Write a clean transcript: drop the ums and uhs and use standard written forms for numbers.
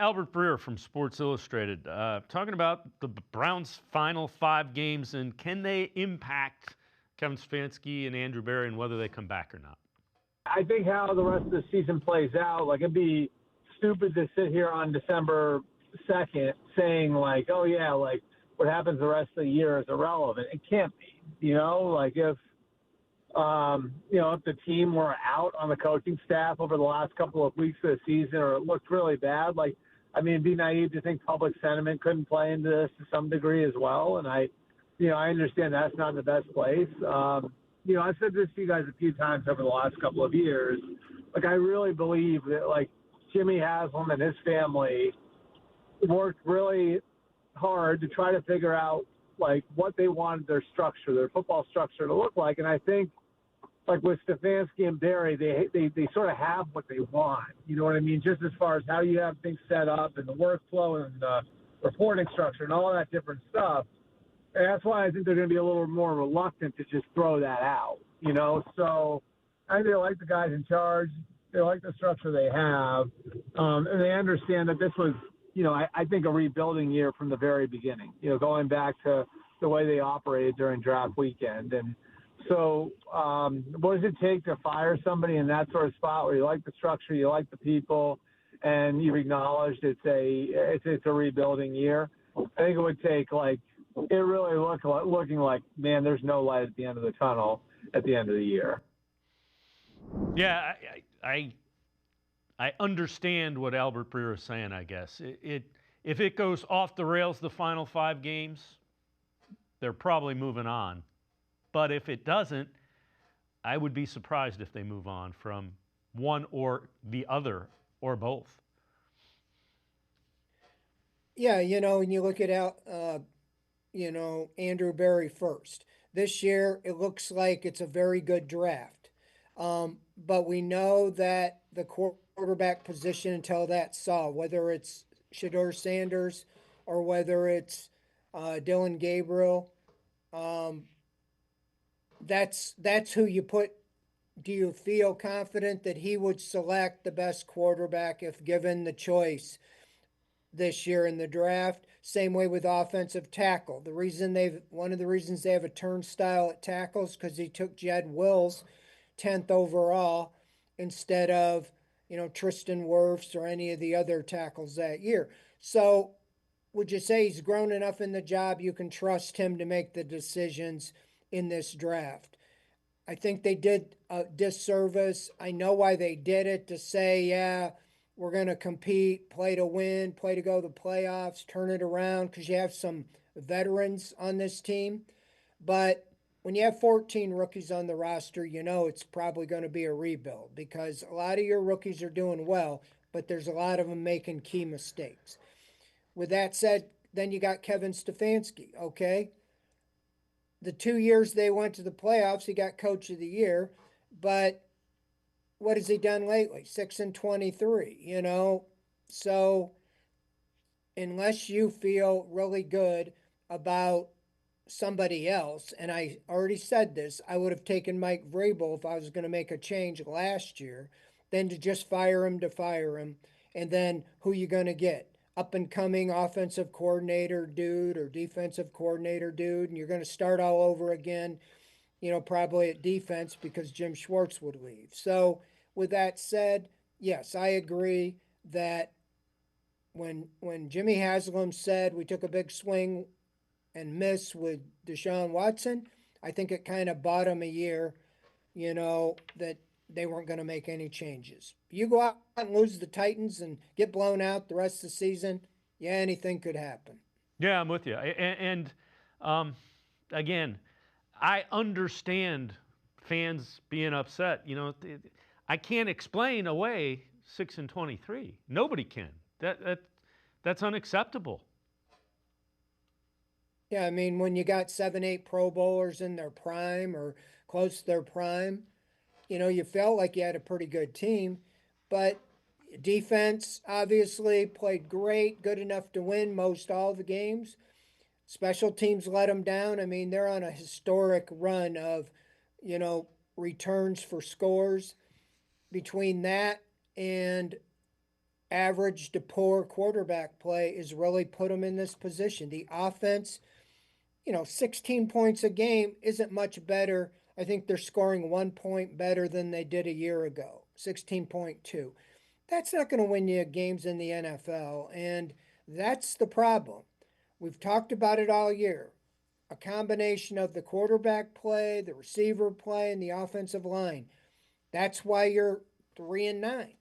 Albert Breer from Sports Illustrated, talking about the Browns' final 5 games and can they impact Kevin Stefanski and Andrew Berry and whether they come back or not. I think how the rest of the season plays out, like it'd be stupid to sit here on December 2nd saying like, oh yeah, like what happens the rest of the year is irrelevant. It can't be, like if the team were out on the coaching staff over the last couple of weeks of the season or it looked really bad, it'd be naive to think public sentiment couldn't play into this to some degree as well. And I understand that's not in the best place. I've said this to you guys a few times over the last couple of years. I really believe that, Jimmy Haslam and his family worked really hard to try to figure out, what they wanted their football structure to look like. And I think, with Stefanski and Berry, they sort of have what they want. You know what I mean? Just as far as how you have things set up and the workflow and the reporting structure and all that different stuff. And that's why I think they're going to be a little more reluctant to just throw that out, So I think they like the guys in charge. They like the structure they have. And they understand that this was, I think a rebuilding year from the very beginning, going back to the way they operated during draft weekend. And so what does it take to fire somebody in that sort of spot where you like the structure, you like the people, and you've acknowledged it's a rebuilding year? I think it would take it really looking like, man, there's no light at the end of the tunnel at the end of the year. Yeah, I understand what Albert Breer is saying, I guess. If it goes off the rails the final 5 games, they're probably moving on. But if it doesn't, I would be surprised if they move on from one or the other or both. Yeah, when you look at Andrew Berry first. This year, it looks like it's a very good draft. But we know that the quarterback position until that's solved, whether it's Shedeur Sanders or whether it's Dylan Gabriel, that's who you put. Do you feel confident that he would select the best quarterback if given the choice this year in the draft? Same way with offensive tackle. One of the reasons they have a turnstile at tackles because he took Jed Wills 10th overall instead of Tristan Wirfs or any of the other tackles that year. So would you say he's grown enough in the job you can trust him to make the decisions in this draft? I think they did a disservice. I know why they did it, to say, yeah, we're going to compete, play to win, play to go to the playoffs, turn it around, because you have some veterans on this team. But when you have 14 rookies on the roster, it's probably going to be a rebuild because a lot of your rookies are doing well, but there's a lot of them making key mistakes. With that said, then you got Kevin Stefanski, okay? The 2 years they went to the playoffs, he got Coach of the Year, but what has he done lately? 6-23, So unless you feel really good about somebody else, and I already said this, I would have taken Mike Vrabel if I was going to make a change last year, than to just fire him, and then who you going to get? Up-and-coming offensive coordinator dude or defensive coordinator dude, and you're going to start all over again, probably at defense because Jim Schwartz would leave. So with that said, yes, I agree that when Jimmy Haslam said we took a big swing and miss with Deshaun Watson, I think it kind of bought him a year, that they weren't going to make any changes. You go out and lose the Titans and get blown out the rest of the season, yeah, anything could happen. Yeah, I'm with you. And again, I understand fans being upset. I can't explain away 6-23. Nobody can. That's unacceptable. Yeah, I mean, when you got 7, 8 Pro Bowlers in their prime or close to their prime, you felt like you had a pretty good team, but defense obviously played great, good enough to win most all the games. Special teams let them down. I mean, they're on a historic run of, returns for scores. Between that and average to poor quarterback play is really put them in this position. The offense, 16 points a game isn't much better. I think they're scoring 1 point better than they did a year ago, 16.2. That's not going to win you games in the NFL, and that's the problem. We've talked about it all year. A combination of the quarterback play, the receiver play, and the offensive line. That's why you're 3-9.